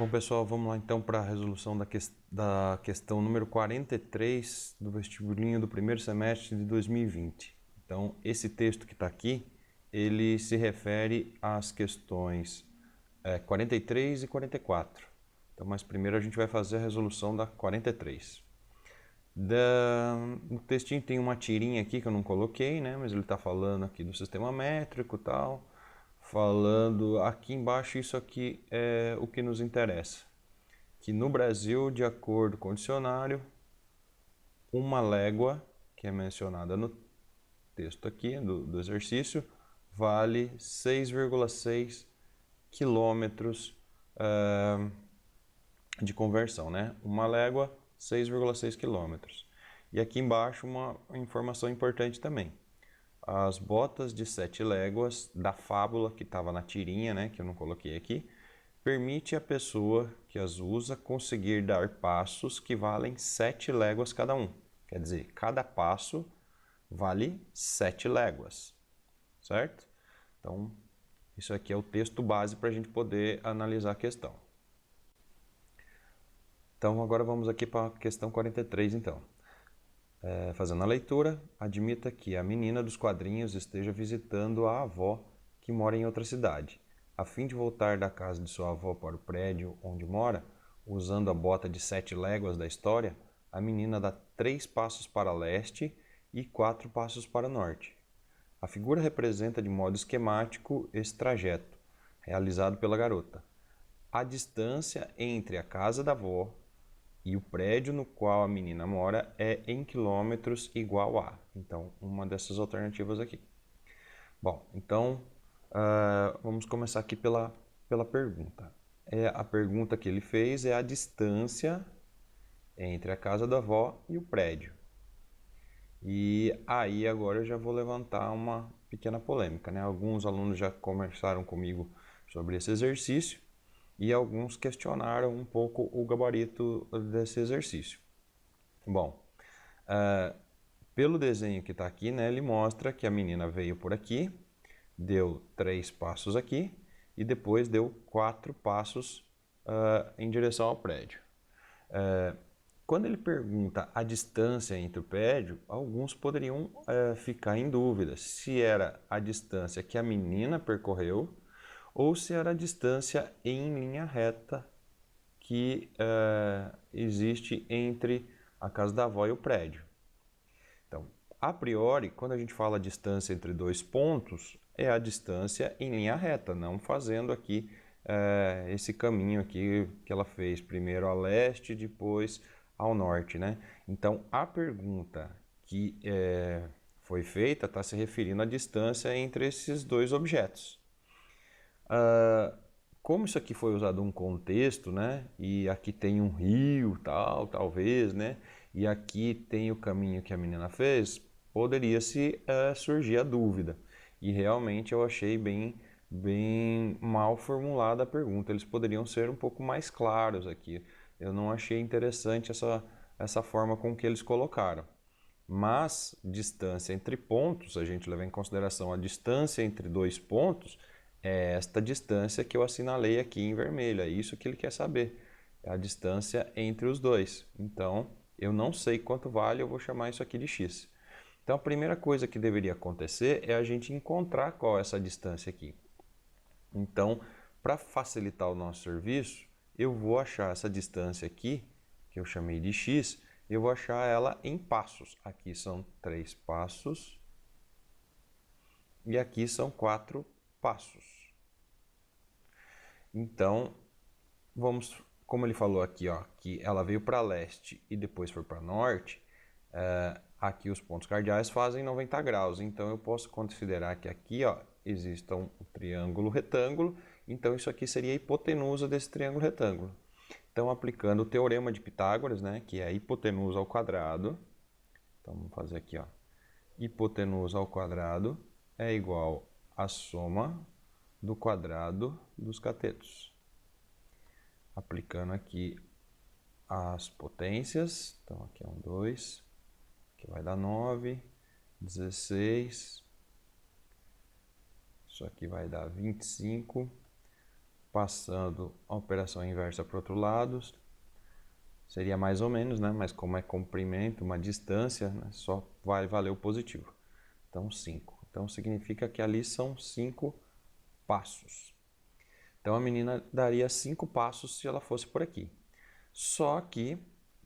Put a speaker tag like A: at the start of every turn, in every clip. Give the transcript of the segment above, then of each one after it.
A: Bom, pessoal, vamos lá então para a resolução da questão número 43 do vestibulinho do primeiro semestre de 2020. Então, esse texto que está aqui, ele se refere às questões 43 e 44. Então, mas primeiro a gente vai fazer a resolução da 43. No textinho tem uma tirinha aqui que eu não coloquei, né? Mas ele está falando aqui do sistema métrico e tal. Falando aqui embaixo, isso aqui é o que nos interessa. Que no Brasil, de acordo com o dicionário, uma légua, que é mencionada no texto aqui do exercício, vale 6,6 quilômetros de conversão, né? Uma légua, 6,6 quilômetros. E aqui embaixo uma informação importante também. As botas de 7 léguas da fábula que estava na tirinha, né, que eu não coloquei aqui, permite à pessoa que as usa conseguir dar passos que valem 7 léguas cada um. Quer dizer, cada passo vale 7 léguas, certo? Então, isso aqui é o texto base para a gente poder analisar a questão. Então, agora vamos aqui para a questão 43, então. Fazendo a leitura, admita que a menina dos quadrinhos esteja visitando a avó que mora em outra cidade. A fim de voltar da casa de sua avó para o prédio onde mora, usando a bota de 7 léguas da história, a menina dá 3 passos para leste e 4 passos para norte. A figura representa de modo esquemático esse trajeto, realizado pela garota. A distância entre a casa da avó e o prédio no qual a menina mora é em quilômetros igual a. Então, uma dessas alternativas aqui. Bom, então, vamos começar aqui pela pergunta. A pergunta que ele fez é a distância entre a casa da avó e o prédio. E aí agora eu já vou levantar uma pequena polêmica, né? Alguns alunos já conversaram comigo sobre esse exercício e alguns questionaram um pouco o gabarito desse exercício. Bom, pelo desenho que está aqui, né, ele mostra que a menina veio por aqui, deu 3 passos aqui e depois deu 4 passos em direção ao prédio. Quando ele pergunta a distância entre o prédio, alguns poderiam ficar em dúvida se era a distância que a menina percorreu ou se era a distância em linha reta que existe entre a casa da avó e o prédio. Então, a priori, quando a gente fala distância entre 2 pontos, é a distância em linha reta, não fazendo aqui esse caminho aqui que ela fez, primeiro a leste, depois ao norte, né? Então, a pergunta que foi feita está se referindo à distância entre esses 2 objetos. Como isso aqui foi usado um contexto, né? E aqui tem um rio, talvez, né? E aqui tem o caminho que a menina fez, poderia se surgir a dúvida. E realmente eu achei bem mal formulada a pergunta. Eles poderiam ser um pouco mais claros aqui. Eu não achei interessante essa forma com que eles colocaram. Mas distância entre pontos, a gente leva em consideração a distância entre 2 pontos, é esta distância que eu assinalei aqui em vermelho, é isso que ele quer saber, é a distância entre os dois. Então, eu não sei quanto vale, eu vou chamar isso aqui de x. Então, a primeira coisa que deveria acontecer é a gente encontrar qual é essa distância aqui. Então, para facilitar o nosso serviço, eu vou achar essa distância aqui, que eu chamei de x, eu vou achar ela em passos. Aqui são 3 passos e aqui são 4 passos. Então, como ele falou aqui, ó, que ela veio para leste e depois foi para norte, aqui os pontos cardeais fazem 90 graus. Então, eu posso considerar que aqui, ó, exista um triângulo retângulo. Então, isso aqui seria a hipotenusa desse triângulo retângulo. Então, aplicando o teorema de Pitágoras, né, que é a hipotenusa ao quadrado. Então, vamos fazer aqui, ó. Hipotenusa ao quadrado é igual à soma do quadrado dos catetos. Aplicando aqui as potências, então aqui é 2, aqui vai dar 9, 16, isso aqui vai dar 25, passando a operação inversa para o outro lado, seria mais ou menos, né? Mas como é comprimento, uma distância, né? Só vai valer o positivo. Então 5. Então significa que ali são 5 passos. Então a menina daria 5 passos se ela fosse por aqui. Só que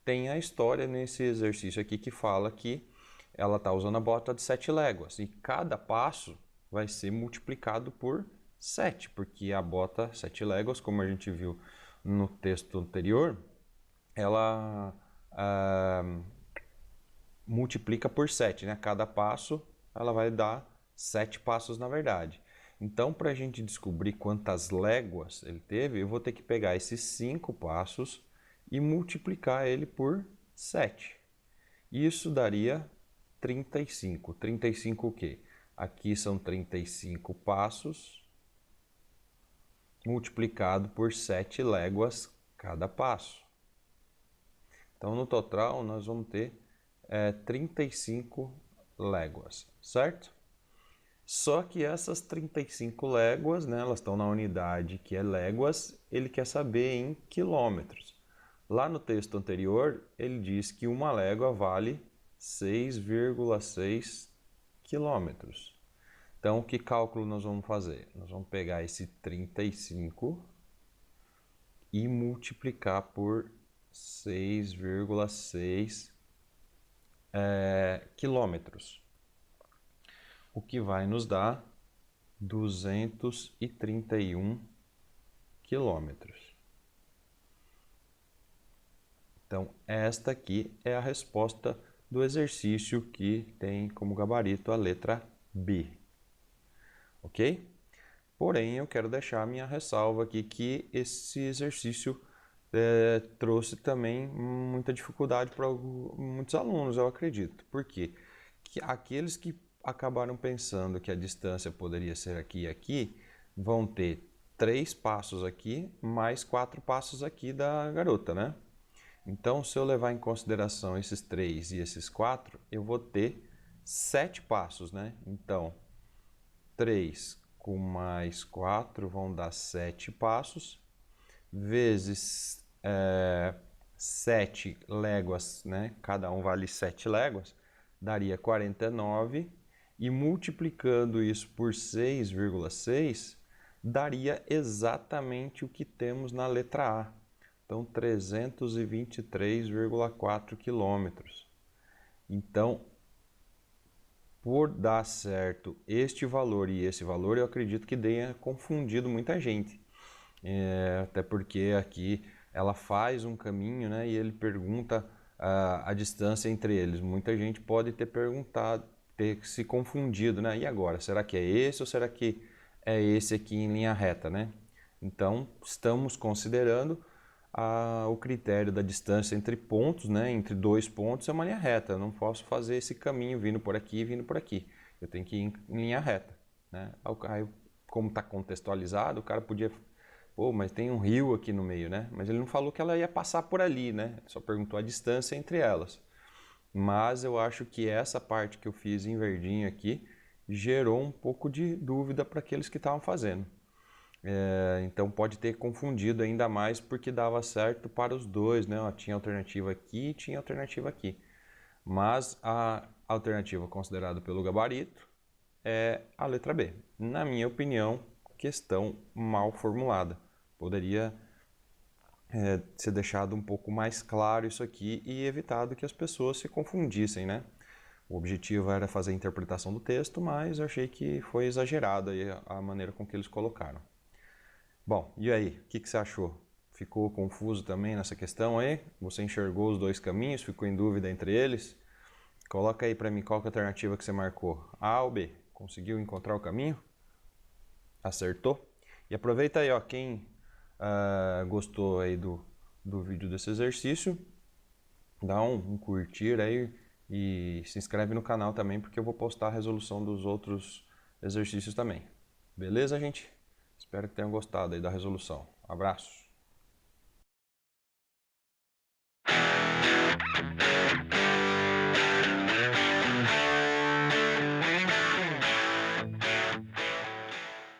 A: tem a história nesse exercício aqui que fala que ela está usando a bota de 7 léguas. E cada passo vai ser multiplicado por 7, porque a bota 7 léguas, como a gente viu no texto anterior, ela multiplica por 7, né? Cada passo ela vai dar 7 passos na verdade. Então, para a gente descobrir quantas léguas ele teve, eu vou ter que pegar esses 5 passos e multiplicar ele por 7. Isso daria 35. 35 o quê? Aqui são 35 passos multiplicado por 7 léguas cada passo. Então, no total, nós vamos ter 35 léguas, certo? Só que essas 35 léguas, né, elas estão na unidade que é léguas, ele quer saber em quilômetros. Lá no texto anterior, ele diz que uma légua vale 6,6 quilômetros. Então, que cálculo nós vamos fazer? Nós vamos pegar esse 35 e multiplicar por 6,6 quilômetros, o que vai nos dar 231 quilômetros. Então, esta aqui é a resposta do exercício que tem como gabarito a letra B. Ok? Porém, eu quero deixar a minha ressalva aqui que esse exercício trouxe também muita dificuldade para muitos alunos, eu acredito. Por quê? Que aqueles que acabaram pensando que a distância poderia ser aqui e aqui, vão ter 3 passos aqui, mais 4 passos aqui da garota, né? Então, se eu levar em consideração esses 3 e esses 4, eu vou ter 7 passos, né? Então, 3 com mais 4 vão dar 7 passos, vezes 7 léguas, né? Cada um vale 7 léguas, daria 49, e multiplicando isso por 6,6, daria exatamente o que temos na letra A. Então, 323,4 quilômetros. Então, por dar certo este valor e esse valor, eu acredito que tenha confundido muita gente. Até porque aqui ela faz um caminho, né, e ele pergunta a distância entre eles. Muita gente pode ter perguntado, ter se confundido, né? E agora, será que é esse ou será que é esse aqui em linha reta, né? Então, estamos considerando o critério da distância entre pontos, né? Entre 2 pontos é uma linha reta. Eu não posso fazer esse caminho vindo por aqui e vindo por aqui. Eu tenho que ir em linha reta, né? Aí, como está contextualizado, o cara podia... Pô, mas tem um rio aqui no meio, né? Mas ele não falou que ela ia passar por ali, né? Só perguntou a distância entre elas. Mas eu acho que essa parte que eu fiz em verdinho aqui gerou um pouco de dúvida para aqueles que estavam fazendo. Então pode ter confundido ainda mais porque dava certo para os dois, né? Tinha alternativa aqui e tinha alternativa aqui. Mas a alternativa considerada pelo gabarito é a letra B. Na minha opinião, questão mal formulada. Poderia ser deixado um pouco mais claro isso aqui e evitado que as pessoas se confundissem, né? O objetivo era fazer a interpretação do texto, mas eu achei que foi exagerada a maneira com que eles colocaram. Bom, e aí? O que você achou? Ficou confuso também nessa questão aí? Você enxergou os dois caminhos? Ficou em dúvida entre eles? Coloca aí para mim qual que é a alternativa que você marcou. A ou B? Conseguiu encontrar o caminho? Acertou? E aproveita aí, ó, quem gostou aí do vídeo desse exercício, dá um curtir aí e se inscreve no canal também, porque eu vou postar a resolução dos outros exercícios também. Beleza, gente? Espero que tenham gostado aí da resolução. Abraço!